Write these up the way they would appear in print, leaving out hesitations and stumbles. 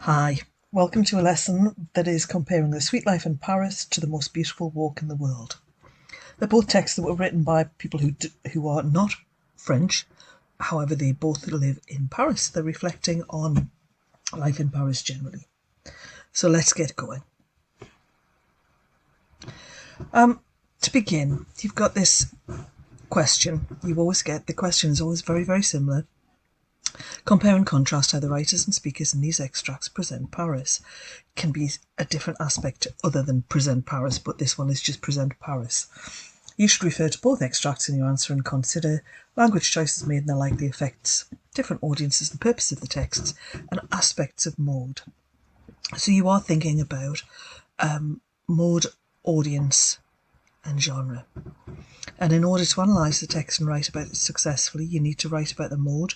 Hi, welcome to a lesson that is comparing the sweet life in Paris to the most beautiful walk in the world. They're both texts that were written by people who are not French, however they both live in Paris. They're reflecting on life in Paris generally. So let's get going. To begin, you've got this question. You always get the question is always very, very similar. Compare and contrast how the writers and speakers in these extracts present Paris. Can be a different aspect other than present Paris, but this one is just present Paris. You should refer to both extracts in your answer and consider language choices made and their likely effects, different audiences, the purpose of the texts, and aspects of mode. So you are thinking about mode, audience, and genre. And in order to analyse the text and write about it successfully, you need to write about the mode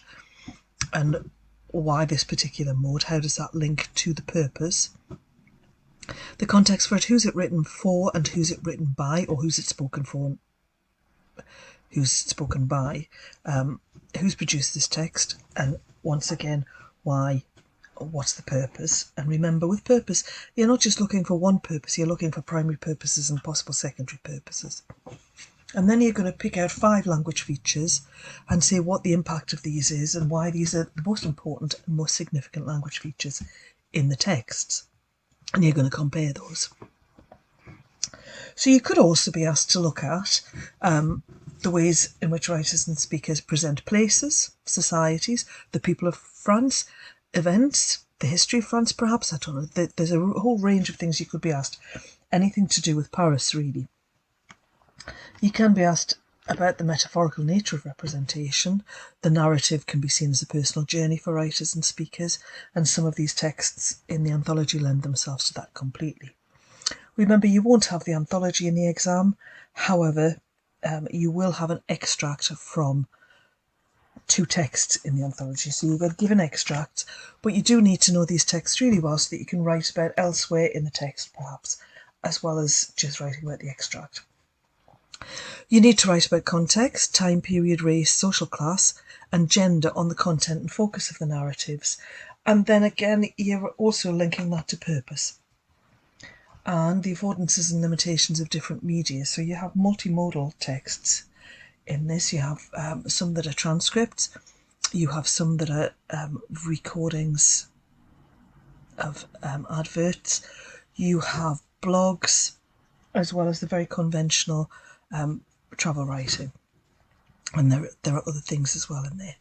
and why this particular mode, how does that link to the purpose, the context for it, who's it written for and who's it written by, or who's it spoken for, who's spoken by, who's produced this text, and once again, why, what's the purpose. And remember, with purpose, you're not just looking for one purpose, you're looking for primary purposes and possible secondary purposes. And then you're going to pick out 5 language features and say what the impact of these is and why these are the most important and most significant language features in the texts. And you're going to compare those. So you could also be asked to look at the ways in which writers and speakers present places, societies, the people of France, events, the history of France perhaps, I don't know. There's a whole range of things you could be asked. Anything to do with Paris, really. You can be asked about the metaphorical nature of representation. The narrative can be seen as a personal journey for writers and speakers, and some of these texts in the anthology lend themselves to that completely. Remember, you won't have the anthology in the exam, however, you will have an extract from 2 texts in the anthology. So you'll get given extracts, but you do need to know these texts really well so that you can write about elsewhere in the text, perhaps, as well as just writing about the extract. You need to write about context, time period, race, social class, and gender on the content and focus of the narratives. And then again, you're also linking that to purpose and the affordances and limitations of different media. So you have multimodal texts in this. You have some that are transcripts. You have some that are recordings of adverts. You have blogs, as well as the very conventional travel writing. And there are other things as well in there.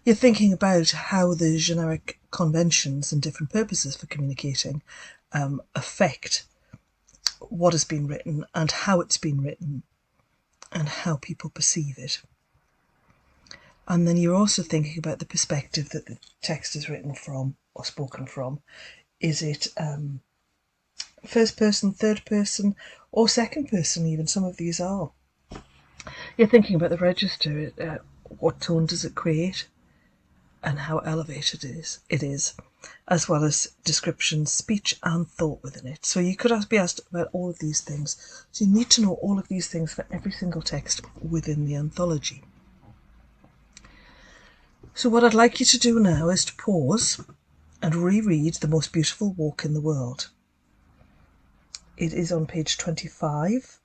You're thinking about how the generic conventions and different purposes for communicating affect what has been written and how it's been written and how people perceive it. And then you're also thinking about the perspective that the text is written from or spoken from. Is it first person, third person, or second person even? Some of these are. You're thinking about the register, what tone does it create and how elevated it is, as well as description, speech and thought within it. So you could be asked about all of these things. So you need to know all of these things for every single text within the anthology. So what I'd like you to do now is to pause and reread The Most Beautiful Walk in the World. It is on page 25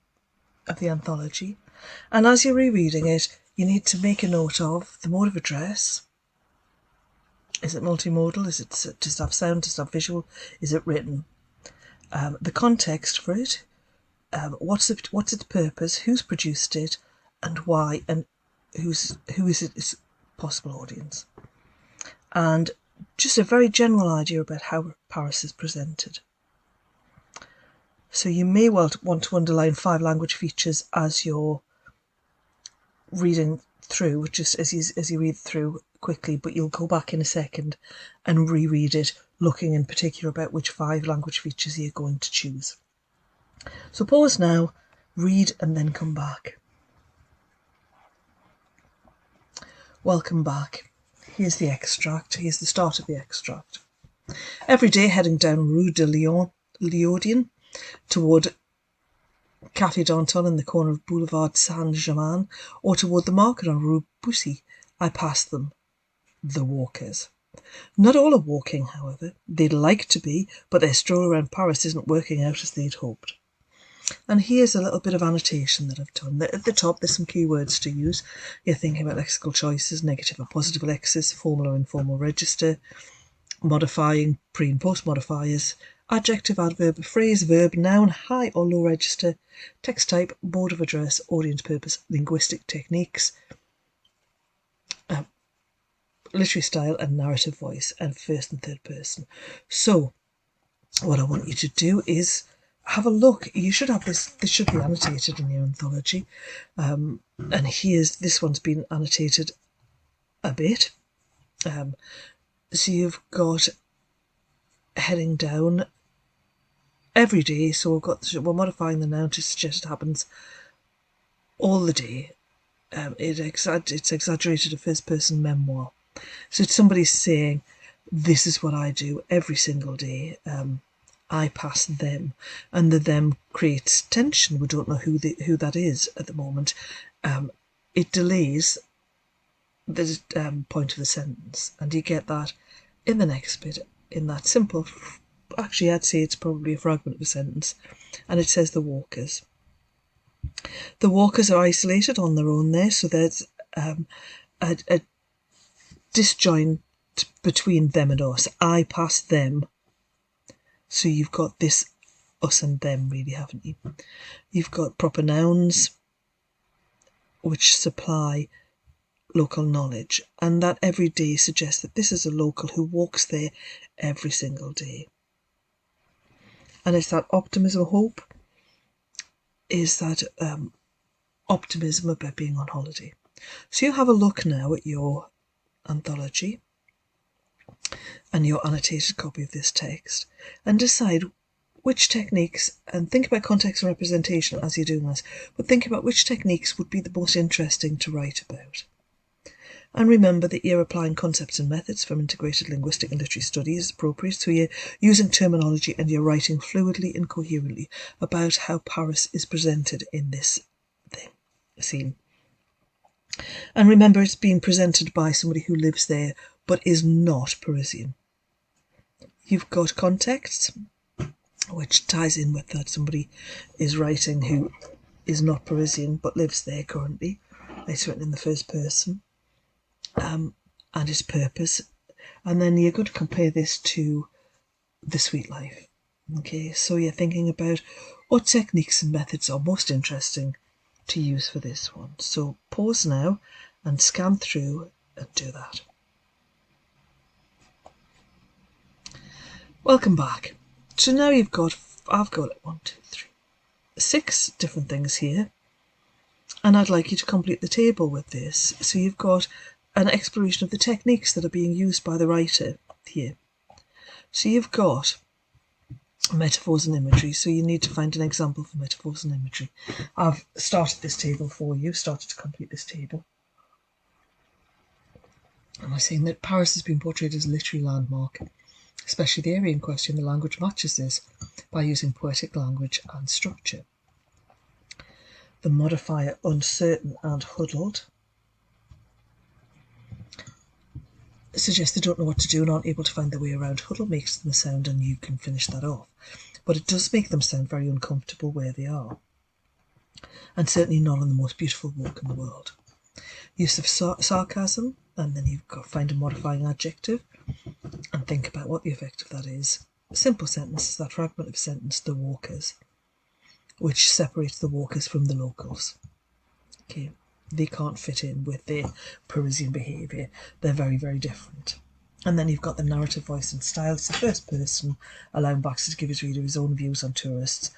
of the anthology. And as you're rereading it, you need to make a note of the mode of address. Is it multimodal? Does it have sound? Does it have visual? Is it written? The context for it. What's its purpose? Who's produced it? And why? And who is its possible audience? And just a very general idea about how Paris is presented. So you may well want to underline 5 language features as you're reading through, just as you read through quickly, but you'll go back in a second and reread it, looking in particular about which 5 language features you're going to choose. So pause now, read, and then come back. Welcome back. Here's the extract. Here's the start of the extract. Every day heading down Rue de Léodien toward Café Danton in the corner of Boulevard Saint-Germain, or toward the market on Rue Bussy, I passed them, the walkers. Not all are walking, however. They'd like to be, but their stroll around Paris isn't working out as they'd hoped. And here's a little bit of annotation that I've done. At the top, there's some keywords to use. You're thinking about lexical choices, negative and positive lexis, formal or informal register, modifying, pre and post modifiers, adjective, adverb, phrase, verb, noun, high or low register, text type, mode of address, audience purpose, linguistic techniques, literary style and narrative voice, and first and third person. So what I want you to do is have a look. You should have this should be annotated in your anthology. And this one's been annotated a bit. So you've got heading down every day. So we're modifying the noun to suggest it happens all the day. It's exaggerated a first person memoir. So it's somebody saying, this is what I do every single day. I pass them, and the them creates tension. We don't know who that is at the moment. It delays the point of the sentence, and you get that in the next bit, in that simple, actually I'd say it's probably a fragment of a sentence, and it says the walkers. The walkers are isolated on their own there, so there's a disjoint between them and us. I pass them. So you've got this us and them, really, haven't you? You've got proper nouns which supply local knowledge, and that every day suggests that this is a local who walks there every single day. And it's that optimism, hope, is that optimism about being on holiday. So you have a look now at your anthology and your annotated copy of this text and decide which techniques, and think about context and representation as you're doing this, but think about which techniques would be the most interesting to write about. And remember that you're applying concepts and methods from integrated linguistic and literary studies as appropriate, so you're using terminology and you're writing fluidly and coherently about how Paris is presented in this scene. And remember, it's being presented by somebody who lives there but is not Parisian. You've got context, which ties in with that somebody is writing who is not Parisian but lives there currently. It's written in the first person. And its purpose. And then you're going to compare this to The Sweet Life. Okay, so you're thinking about what techniques and methods are most interesting to use for this one. So pause now and scan through and do that. Welcome back. So now I've got 6 different things here, and I'd like you to complete the table with this. So you've got an exploration of the techniques that are being used by the writer here. So you've got metaphors and imagery, so you need to find an example for metaphors and imagery. I've started this table for you, started to complete this table. And I'm saying that Paris has been portrayed as a literary landmark, especially the area in question. The language matches this by using poetic language and structure. The modifier uncertain and huddled suggests they don't know what to do and aren't able to find their way around. Huddle makes them sound, and you can finish that off. But it does make them sound very uncomfortable where they are. And certainly not on the most beautiful walk in the world. Use of sarcasm, and then you've got to find a modifying adjective and think about what the effect of that is. A simple sentence is that fragment of sentence, the walkers, which separates the walkers from the locals. Okay. They can't fit in with their Parisian behaviour. They're very, very different. And then you've got the narrative voice and style. It's the first person, allowing Baxter to give his reader his own views on tourists,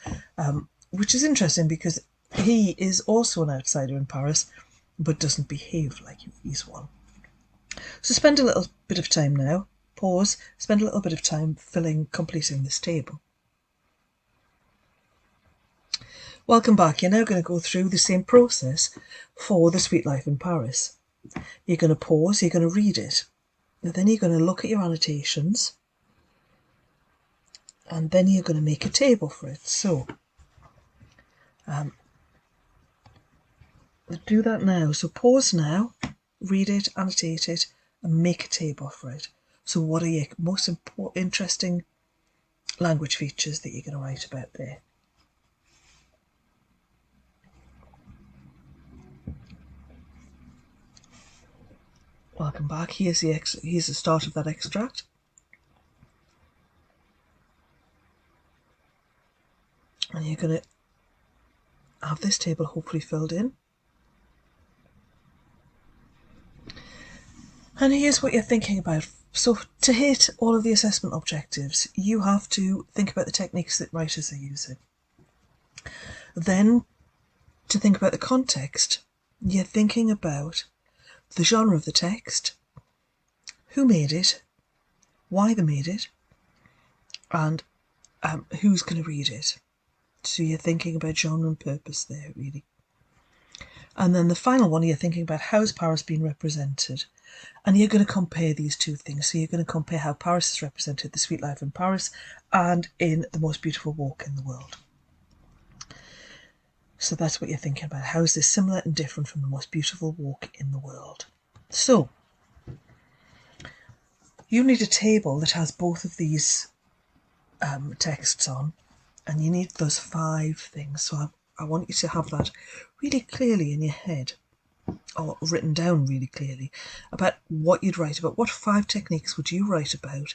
which is interesting because he is also an outsider in Paris, but doesn't behave like he's one. So spend a little bit of time now, pause, spend a little bit of time completing this table. Welcome back. You're now going to go through the same process for The Sweet Life in Paris. You're going to pause, you're going to read it, and then you're going to look at your annotations, and then you're going to make a table for it. So, do that now. So pause now, read it, annotate it, and make a table for it. So what are your most interesting language features that you're going to write about there? Welcome back. Here's the start of that extract. And you're going to have this table hopefully filled in. And here's what you're thinking about. So to hit all of the assessment objectives, you have to think about the techniques that writers are using. Then, to think about the context, you're thinking about the genre of the text, who made it, why they made it, and who's going to read it. So you're thinking about genre and purpose there, really. And then the final one, you're thinking about how's Paris being represented. And you're going to compare these two things. So you're going to compare how Paris is represented, The Sweet Life in Paris, and in The Most Beautiful Walk in the World. So that's what you're thinking about. How is this similar and different from The Most Beautiful Walk in the World? So you need a table that has both of these texts on, and you need those 5 things. So I want you to have that really clearly in your head, or written down really clearly, about what you'd write about. What 5 techniques would you write about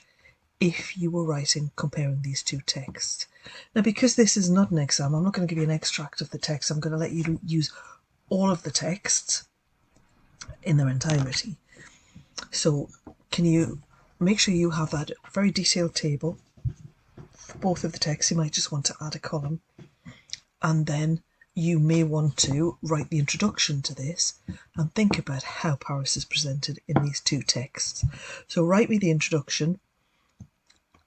if you were writing comparing these two texts? Now, because this is not an exam, I'm not going to give you an extract of the text. I'm going to let you use all of the texts in their entirety. So can you make sure you have that very detailed table for both of the texts? You might just want to add a column, and then you may want to write the introduction to this and think about how Paris is presented in these 2 texts. So write me the introduction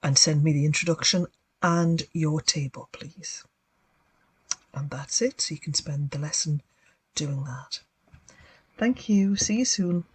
and send me the introduction and your table, please. And that's it. So you can spend the lesson doing that. Thank you. See you soon.